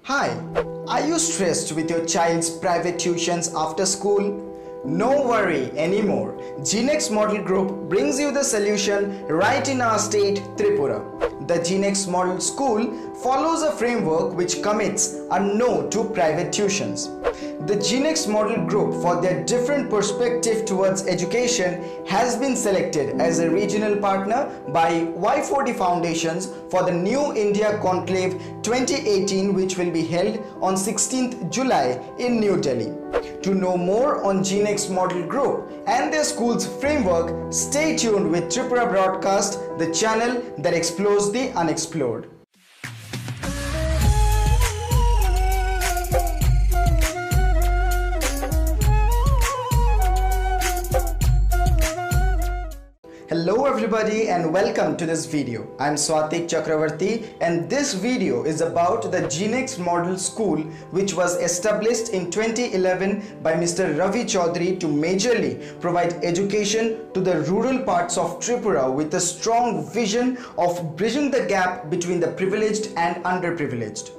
Hi, are you stressed with your child's private tuitions after school? No worry anymore. Gnext Model Group brings you the solution right in our state, Tripura. The Gnext Model School follows a framework which commits a no to private tuitions. The Gnext Model Group, for their different perspective towards education, has been selected as a regional partner by Y40 Foundations for the New India Conclave 2018, which will be held on 16th July in New Delhi. To know more on Gnext Model Group and their school's framework, stay tuned with Tripura Broadcast, the channel that explores the unexplored. Hello everybody and welcome to this video. I'm Swatik Chakravarti and this video is about the Gnext Model School, which was established in 2011 by Mr. Ravi Chaudhary to majorly provide education to the rural parts of Tripura with a strong vision of bridging the gap between the privileged and underprivileged.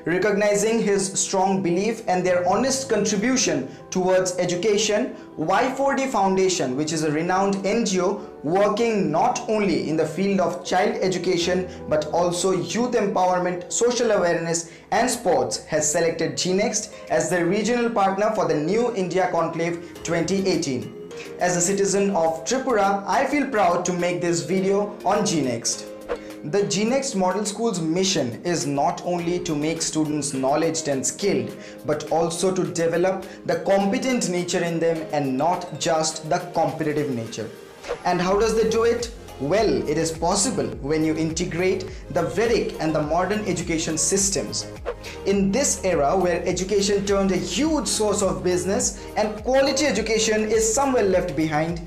Recognizing his strong belief and their honest contribution towards education, Y40 Foundation, which is a renowned NGO working not only in the field of child education but also youth empowerment, social awareness and sports, has selected Gnext as the regional partner for the New India Conclave 2018. As a citizen of Tripura, I feel proud to make this video on Gnext. The Gnext Model School's mission is not only to make students knowledgeable and skilled, but also to develop the competent nature in them and not just the competitive nature. And how does they do it? Well, it is possible when you integrate the Vedic and the modern education systems. In this era where education turned a huge source of business and quality education is somewhere left behind,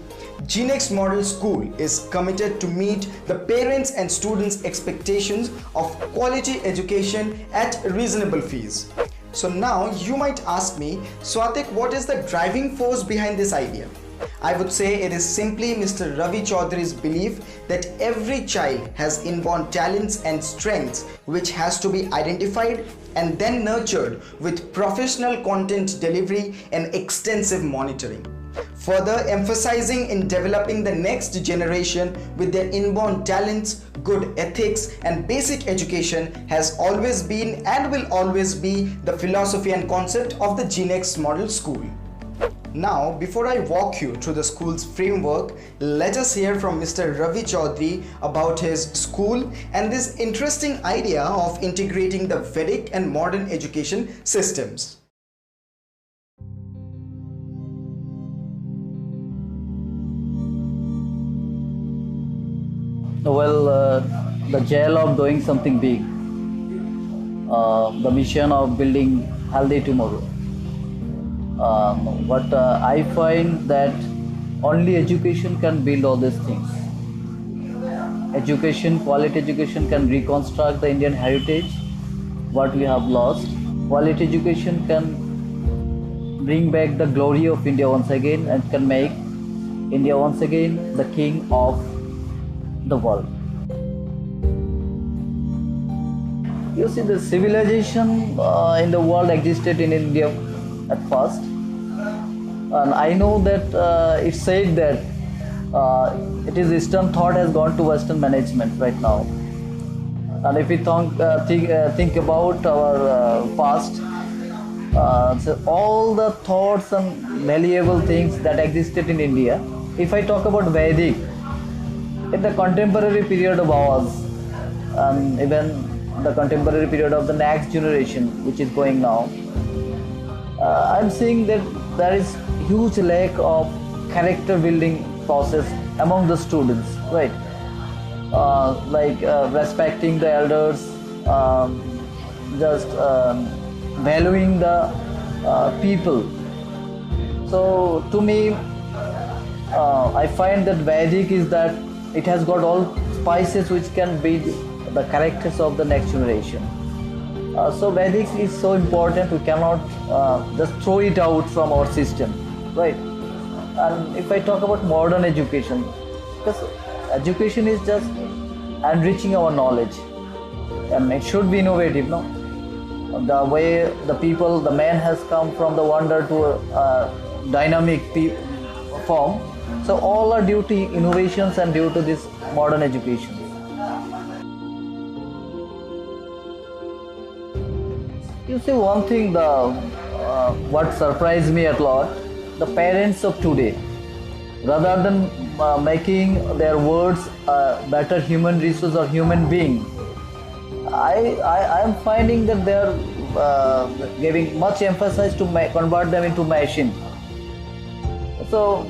Gnext Model School is committed to meet the parents' and students' expectations of quality education at reasonable fees. So now you might ask me, Swatik, what is the driving force behind this idea? I would say it is simply Mr. Ravi Chaudhary's belief that every child has inborn talents and strengths which has to be identified and then nurtured with professional content delivery and extensive monitoring. Further emphasizing in developing the next generation with their inborn talents, good ethics and basic education has always been and will always be the philosophy and concept of the Gnext Model School. Now, before I walk you through the school's framework, let us hear from Mr. Ravi Chaudhary about his school and this interesting idea of integrating the Vedic and modern education systems. Well, the jail of doing something big, the mission of building healthy tomorrow. But I find that only education can build all these things. Education, quality education can reconstruct the Indian heritage, what we have lost. Quality education can bring back the glory of India once again and can make India once again the king of the world. You see, the civilization in the world existed in India at first, and I know that it's said that it is Eastern thought has gone to Western management right now. And if we think about our past, so all the thoughts and valuable things that existed in India, if I talk about Vedic, in the contemporary period of ours, and even the contemporary period of the next generation which is going now, I'm seeing that there is huge lack of character building process among the students, right? Respecting the elders, valuing the people. So to me, I find that Vedic is that it has got all spices which can build the characters of the next generation. So Vedic is so important, we cannot just throw it out from our system, right? And if I talk about modern education, because education is just enriching our knowledge, and it should be innovative, no? the way the man has come from the wonder to a dynamic form. So all are due to innovations and due to this modern education. You see, one thing, what surprised me a lot, the parents of today, rather than making their words better human resource or human being, I am finding that they are giving much emphasis to convert them into machine. So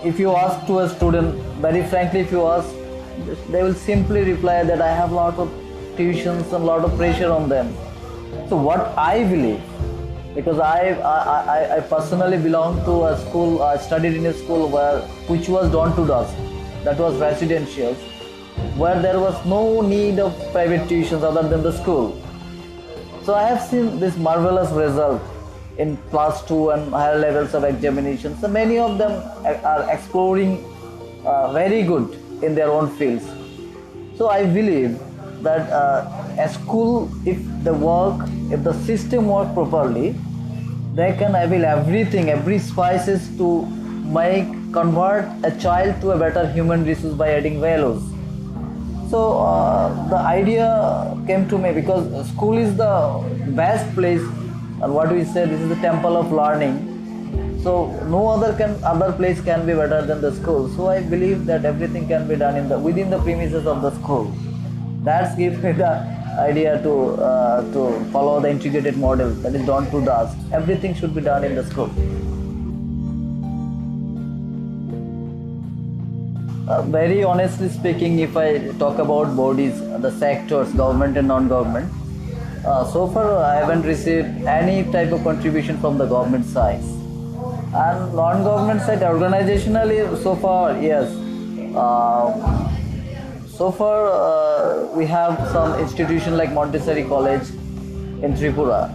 if you ask to a student, very frankly, if you ask, they will simply reply that I have a lot of tuitions and a lot of pressure on them. So what I believe, because I personally belong to a school, I studied in a school which was dawn to dusk, that was residential, where there was no need of private tuitions other than the school. So I have seen this marvelous result in class 2 and higher levels of examinations. So many of them are exploring very good in their own fields. So I believe that a school, if the system work properly, they can avail everything, every spices to convert a child to a better human resource by adding values. So the idea came to me because school is the best place, and what we say, this is the temple of learning. So no other place can be better than the school. So I believe that everything can be done within the premises of the school. That gives me the idea to follow the integrated model, that is dawn to dusk. Everything should be done in the school. Very honestly speaking, if I talk about bodies, the sectors, government and non-government, so far I haven't received any type of contribution from the government side. And non-government side, organizationally, so far, yes. So far, we have some institution like Montessori College in Tripura.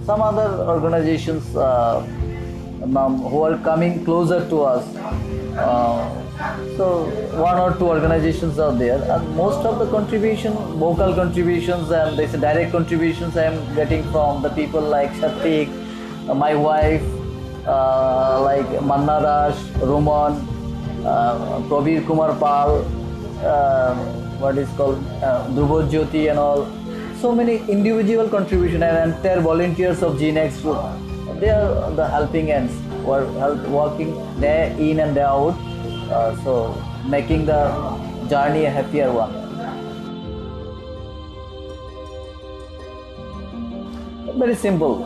Some other organizations who are coming closer to us. So one or two organizations are there, and most of the vocal contributions and these direct contributions I am getting from the people like Shatik, my wife, like Manna Dash, Roman, Prabir Kumar Pal, what is called Dhruvo Jyoti and all. So many individual contributions and entire volunteers of GNext group. They are the helping hands, working day in and day out, so making the journey a happier one. Very simple.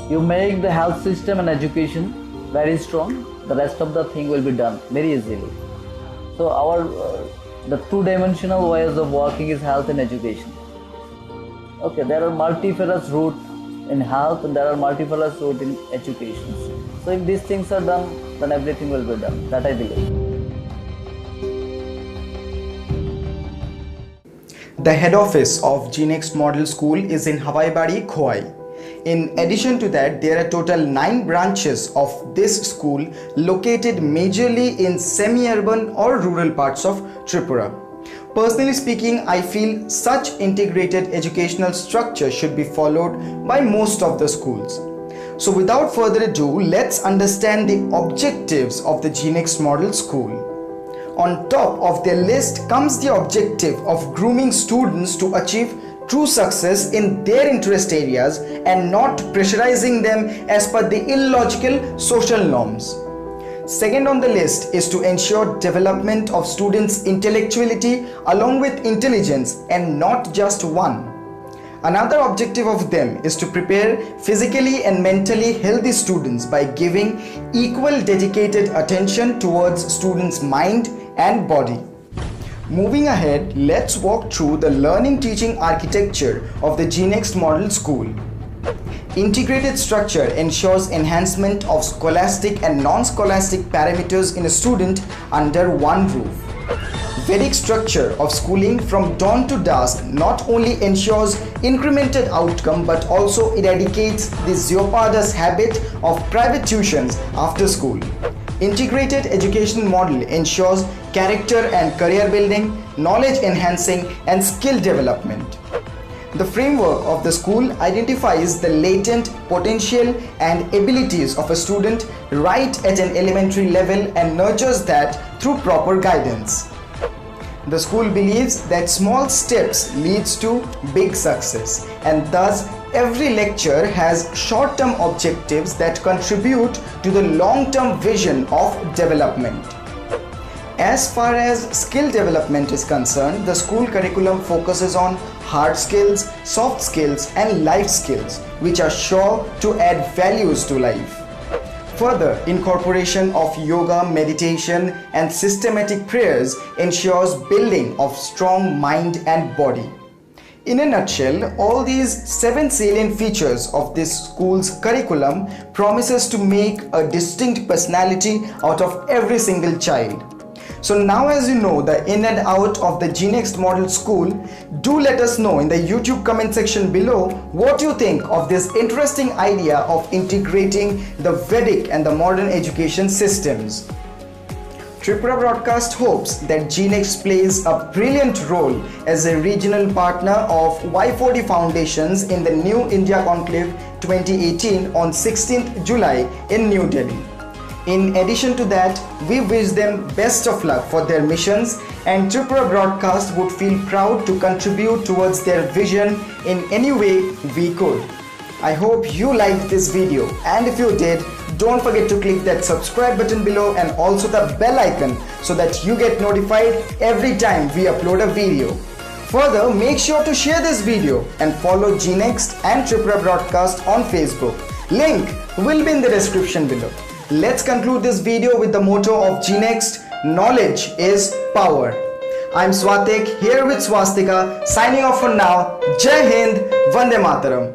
You make the health system and education very strong, the rest of the thing will be done very easily. So the two-dimensional ways of working is health and education. Okay, there are multifarious routes in health and there are multifarious routes in education. So if these things are done, then everything will be done. That I believe. The head office of GNext Model School is in Hawaii, Kauai. In addition to that, there are total 9 branches of this school located majorly in semi-urban or rural parts of Tripura. Personally speaking, I feel such integrated educational structure should be followed by most of the schools. So without further ado, let's understand the objectives of the GNext Model School. On top of their list comes the objective of grooming students to achieve true success in their interest areas and not pressurizing them as per the illogical social norms. Second on the list is to ensure development of students' intellectuality along with intelligence and not just one. Another objective of them is to prepare physically and mentally healthy students by giving equal dedicated attention towards students' mind and body. Moving ahead, let's walk through the learning teaching architecture of the GNext Model School. Integrated structure ensures enhancement of scholastic and non-scholastic parameters in a student under one roof. Vedic structure of schooling from dawn to dusk not only ensures incremental outcome but also eradicates the Ziopardas habit of private tuitions after school. Integrated education model ensures character and career building, knowledge enhancing, and skill development. The framework of the school identifies the latent potential and abilities of a student right at an elementary level and nurtures that through proper guidance. The school believes that small steps leads to big success, and thus every lecture has short-term objectives that contribute to the long-term vision of development. As far as skill development is concerned, the school curriculum focuses on hard skills, soft skills, and life skills, which are sure to add values to life. Further, incorporation of yoga, meditation, and systematic prayers ensures building of strong mind and body. In a nutshell, all these 7 salient features of this school's curriculum promises to make a distinct personality out of every single child. So now, as you know the in and out of the Gnext Model School, do let us know in the YouTube comment section below what you think of this interesting idea of integrating the Vedic and the modern education systems. Tripura Broadcast hopes that Gnext plays a brilliant role as a regional partner of Y40 Foundations in the New India Conclave 2018 on 16th July in New Delhi. In addition to that, we wish them best of luck for their missions, and Tripura Broadcast would feel proud to contribute towards their vision in any way we could. I hope you liked this video, and if you did, don't forget to click that subscribe button below and also the bell icon so that you get notified every time we upload a video. Further, make sure to share this video and follow Gnext and Tripura Broadcast on Facebook. Link will be in the description below. Let's conclude this video with the motto of Gnext: knowledge is power. I'm Swatik here with Swastika, signing off for now. Jai Hind, Vande Mataram.